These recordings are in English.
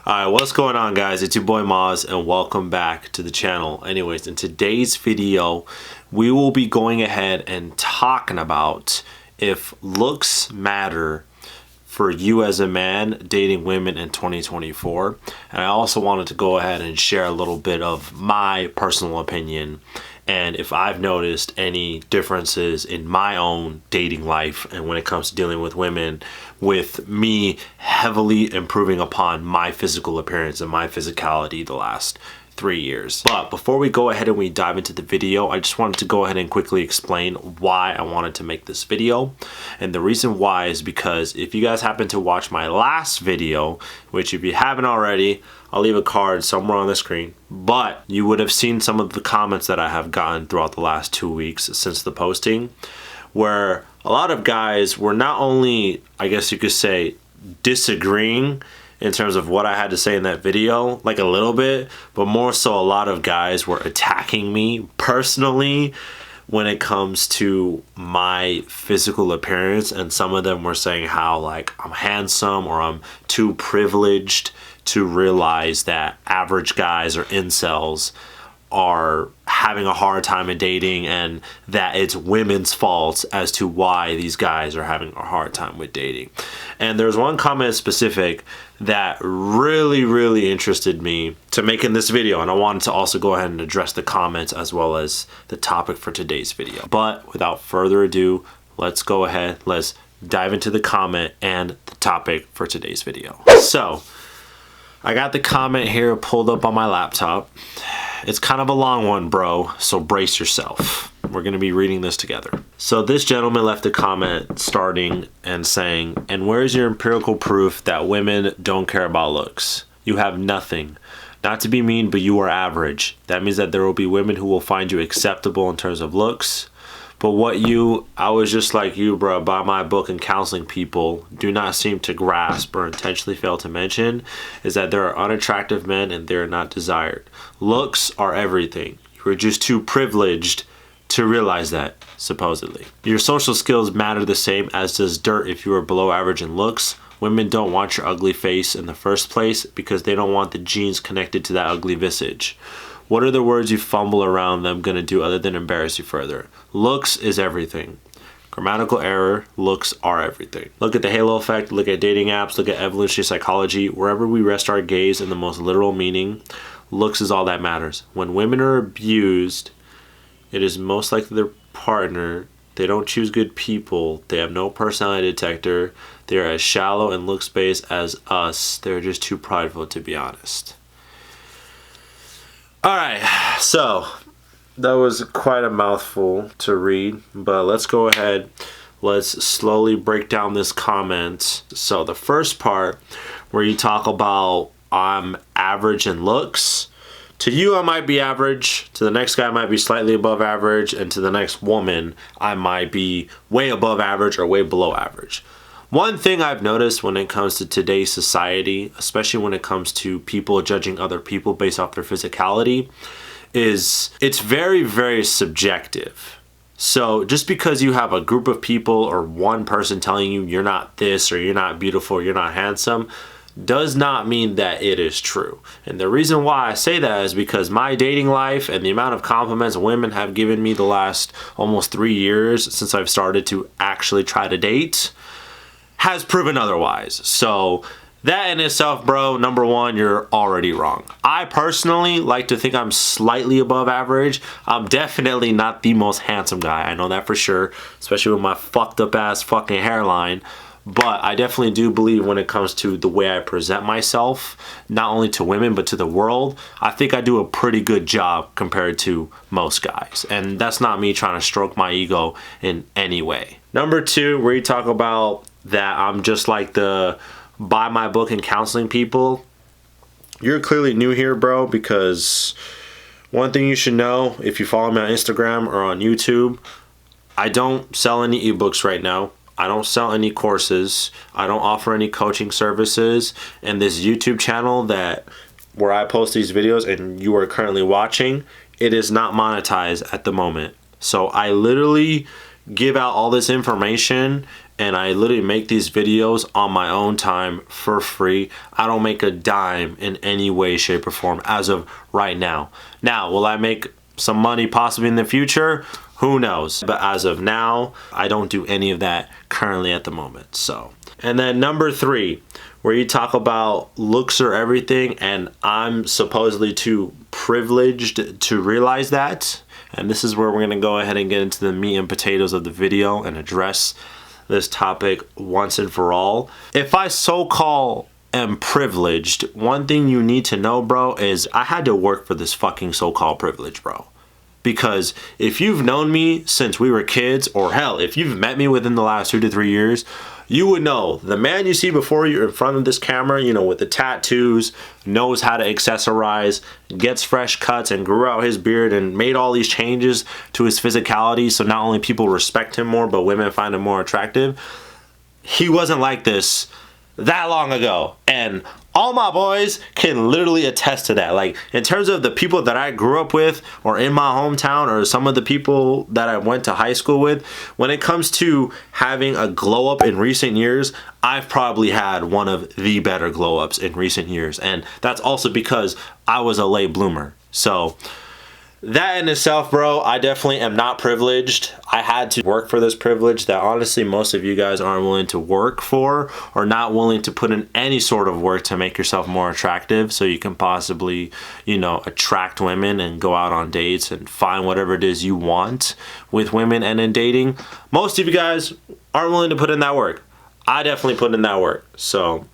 Alright, what's going on, guys? It's your boy Maz and welcome back to the channel. Anyways, in today's video we will be going ahead and talking about if looks matter for you as a man dating women in 2024. And I also wanted to go ahead and share a little bit of my personal opinion and if I've noticed any differences in my own dating life and when it comes to dealing with women, with me heavily improving upon my physical appearance and my physicality the last 3 years. But before we go ahead and we dive into the video, I just wanted to go ahead and quickly explain why I wanted to make this video. And the reason why is because if you guys happen to watch my last video, which if you haven't already, I'll leave a card somewhere on the screen, but you would have seen some of the comments that I have gotten throughout the last 2 weeks since the posting, where a lot of guys were not only, I guess you could say, disagreeing in terms of what I had to say in that video, like a little bit, but more so a lot of guys were attacking me personally when it comes to my physical appearance, and some of them were saying how like I'm handsome or I'm too privileged to realize that average guys or incels are having a hard time in dating and that it's women's fault as to why these guys are having a hard time with dating. And there's one comment specific that really interested me to making this video, and I wanted to also go ahead and address the comments as well as the topic for today's video. But without further ado, let's go ahead, let's dive into the comment and the topic for today's video. So I got the comment here pulled up on my laptop. It's kind of a long one, bro, so brace yourself. We're going to be reading this together. So this gentleman left a comment starting and saying, "And where's your empirical proof that women don't care about looks? You have nothing. Not to be mean, but you are average. That means that there will be women who will find you acceptable in terms of looks. But I was just like you, bro, by my book and counseling people do not seem to grasp or intentionally fail to mention is that there are unattractive men and they are not desired. Looks are everything. You are just too privileged to realize that, supposedly. Your social skills matter the same as does dirt if you are below average in looks. Women don't want your ugly face in the first place because they don't want the genes connected to that ugly visage. What are the words you fumble around them gonna do other than embarrass you further? Looks is everything. Grammatical error, looks are everything. Look at the halo effect, look at dating apps, look at evolutionary psychology. Wherever we rest our gaze in the most literal meaning, looks is all that matters. When women are abused, it is most likely their partner. They don't choose good people. They have no personality detector. They are as shallow and looks-based as us. They're just too prideful, to be honest." Alright, so that was quite a mouthful to read, but let's go ahead. Let's slowly break down this comment. So the first part where you talk about I'm average in looks. To you, I might be average. To the next guy, I might be slightly above average. And to the next woman, I might be way above average or way below average. One thing I've noticed when it comes to today's society, especially when it comes to people judging other people based off their physicality, is it's very subjective. So just because you have a group of people or one person telling you you're not this or you're not beautiful or you're not handsome does not mean that it is true. And the reason why I say that is because my dating life and the amount of compliments women have given me the last almost 3 years since I've started to actually try to date has proven otherwise. So that in itself, bro, number one, you're already wrong. I personally like to think I'm slightly above average. I'm definitely not the most handsome guy. I know that for sure, especially with my fucked up ass fucking hairline. But I definitely do believe when it comes to the way I present myself, not only to women, but to the world, I think I do a pretty good job compared to most guys. And that's not me trying to stroke my ego in any way. Number two, where you talk about that I'm just like the buy my book and counseling people. You're clearly new here, bro, because one thing you should know if you follow me on Instagram or on YouTube, I don't sell any ebooks right now. I don't sell any courses. I don't offer any coaching services. And this YouTube channel where I post these videos and you are currently watching, it is not monetized at the moment. So I literally give out all this information and I literally make these videos on my own time for free. I don't make a dime in any way, shape, or form as of right now. Now, will I make some money possibly in the future? Who knows? But as of now, I don't do any of that currently at the moment. So, and then number 3, where you talk about looks are everything, and I'm supposedly too privileged to realize that. And this is where we're gonna go ahead and get into the meat and potatoes of the video and address this topic once and for all. If I so-called am privileged, one thing you need to know, bro, is I had to work for this fucking so-called privilege, bro. Because if you've known me since we were kids, or hell, if you've met me within the last 2 to 3 years, you would know the man you see before you in front of this camera, you know, with the tattoos, knows how to accessorize, gets fresh cuts, and grew out his beard and made all these changes to his physicality. So not only people respect him more, but women find him more attractive. He wasn't like this that long ago, and all my boys can literally attest to that. Like, in terms of the people that I grew up with, or in my hometown, or some of the people that I went to high school with, when it comes to having a glow up in recent years, I've probably had one of the better glow ups in recent years, and that's also because I was a late bloomer. So that in itself, bro, I definitely am not privileged. I had to work for this privilege that honestly most of you guys aren't willing to work for, or not willing to put in any sort of work to make yourself more attractive so you can possibly, you know, attract women and go out on dates and find whatever it is you want with women and in dating. Most of you guys aren't willing to put in that work. I definitely put in that work. So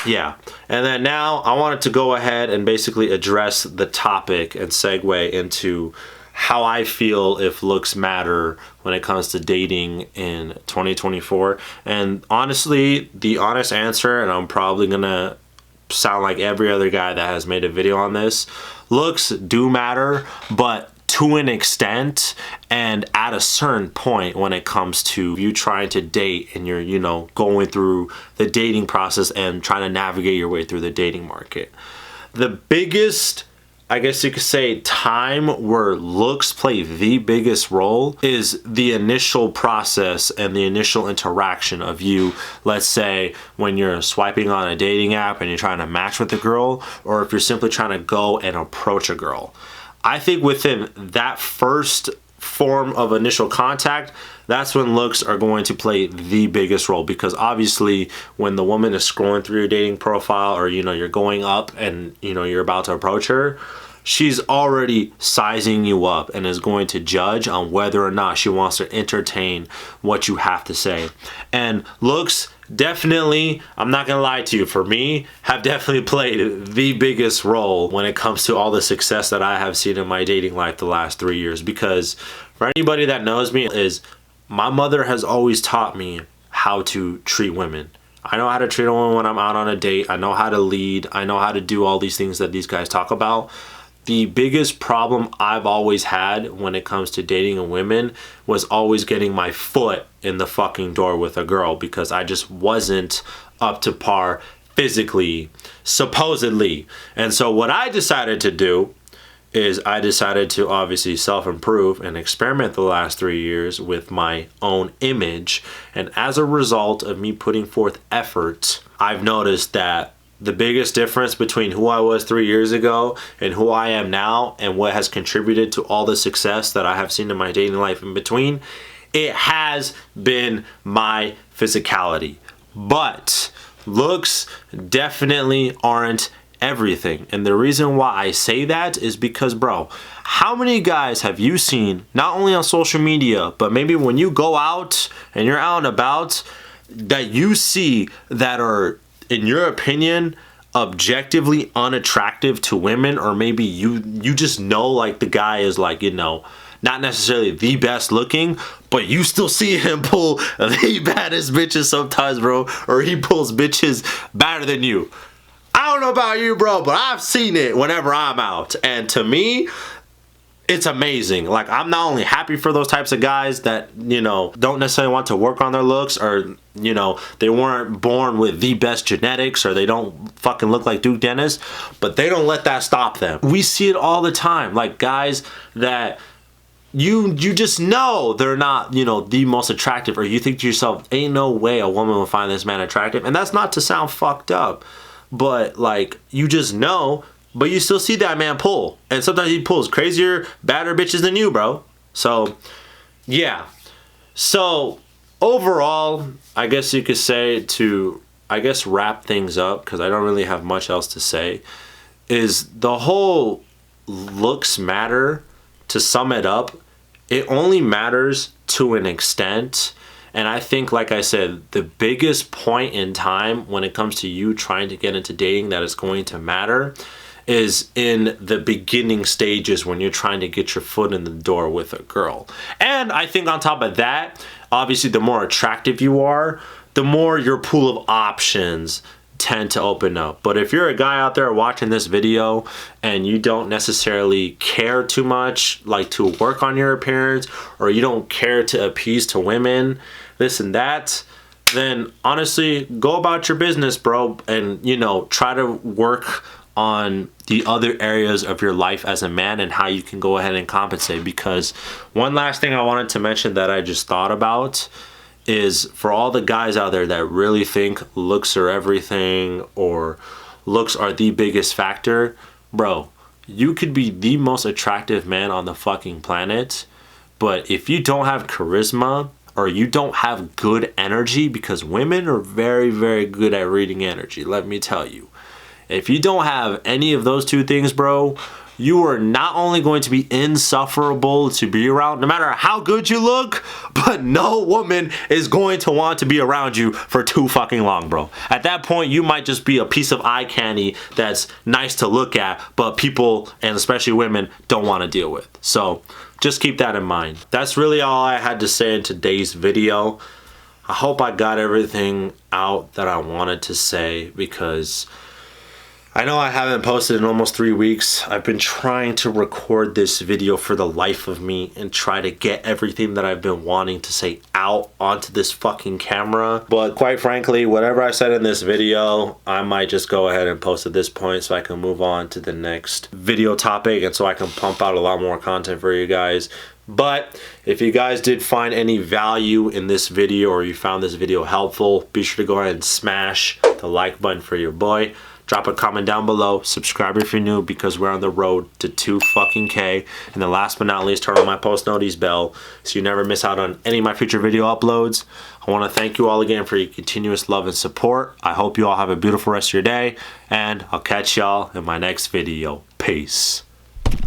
yeah, and then now I wanted to go ahead and basically address the topic and segue into how I feel if looks matter when it comes to dating in 2024. And honestly, the honest answer, and I'm probably gonna sound like every other guy that has made a video on this, looks do matter, but to an extent and at a certain point when it comes to you trying to date and you're, you know, going through the dating process and trying to navigate your way through the dating market. The biggest, I guess you could say, time where looks play the biggest role is the initial process and the initial interaction of you. Let's say when you're swiping on a dating app and you're trying to match with a girl, or if you're simply trying to go and approach a girl. I think within that first form of initial contact, that's when looks are going to play the biggest role, because obviously when the woman is scrolling through your dating profile, or, you know, you're going up and, you know, you're about to approach her, she's already sizing you up and is going to judge on whether or not she wants to entertain what you have to say. And looks definitely, I'm not gonna lie to you, for me, have definitely played the biggest role when it comes to all the success that I have seen in my dating life the last 3 years. Because for anybody that knows me, is my mother has always taught me how to treat women. I know how to treat a woman when I'm out on a date. I know how to lead. I know how to do all these things that these guys talk about. The biggest problem I've always had when it comes to dating a woman was always getting my foot in the fucking door with a girl, because I just wasn't up to par physically, supposedly. And so what I decided to do is I decided to obviously self-improve and experiment the last 3 years with my own image. And as a result of me putting forth effort, I've noticed that the biggest difference between who I was 3 years ago and who I am now, and what has contributed to all the success that I have seen in my dating life in between, it has been my physicality. But looks definitely aren't everything. And the reason why I say that is because, bro, how many guys have you seen, not only on social media, but maybe when you go out and you're out and about, that you see that are, in your opinion, objectively unattractive to women? Or maybe you just know, like, the guy is, like, you know, not necessarily the best looking, but you still see him pull the baddest bitches sometimes, bro, or he pulls bitches better than you. I don't know about you, bro, but I've seen it whenever I'm out, and to me, it's amazing. Like, I'm not only happy for those types of guys that, you know, don't necessarily want to work on their looks, or, you know, they weren't born with the best genetics, or they don't fucking look like Duke Dennis, but they don't let that stop them. We see it all the time. Like, guys that you just know they're not, you know, the most attractive, or you think to yourself, ain't no way a woman will find this man attractive. And that's not to sound fucked up, but like, you just know, but you still see that man pull. And sometimes he pulls crazier, badder bitches than you, bro. So, yeah. So, overall, I guess you could say, to, I guess, wrap things up, because I don't really have much else to say, is the whole looks matter, to sum it up, it only matters to an extent. And I think, like I said, the biggest point in time when it comes to you trying to get into dating that is going to matter is in the beginning stages, when you're trying to get your foot in the door with a girl. And I think on top of that, obviously the more attractive you are, the more your pool of options tend to open up. But if you're a guy out there watching this video and you don't necessarily care too much, like, to work on your appearance, or you don't care to appease to women, this and that, then honestly, go about your business, bro, and, you know, try to work on the other areas of your life as a man and how you can go ahead and compensate. Because one last thing I wanted to mention that I just thought about is, for all the guys out there that really think looks are everything, or looks are the biggest factor, bro, you could be the most attractive man on the fucking planet, but if you don't have charisma, or you don't have good energy, because women are very, very good at reading energy, let me tell you. If you don't have any of those two things, bro, you are not only going to be insufferable to be around, no matter how good you look, but no woman is going to want to be around you for too fucking long, bro. At that point, you might just be a piece of eye candy that's nice to look at, but people, and especially women, don't want to deal with. So just keep that in mind. That's really all I had to say in today's video. I hope I got everything out that I wanted to say, because I know I haven't posted in almost 3 weeks. I've been trying to record this video for the life of me and try to get everything that I've been wanting to say out onto this fucking camera. But quite frankly, whatever I said in this video, I might just go ahead and post at this point so I can move on to the next video topic, and so I can pump out a lot more content for you guys. But if you guys did find any value in this video, or you found this video helpful, be sure to go ahead and smash the like button for your boy. Drop a comment down below, subscribe if you're new, because we're on the road to 2K. And then last but not least, turn on my post notice bell so you never miss out on any of my future video uploads. I want to thank you all again for your continuous love and support. I hope you all have a beautiful rest of your day, and I'll catch y'all in my next video. Peace.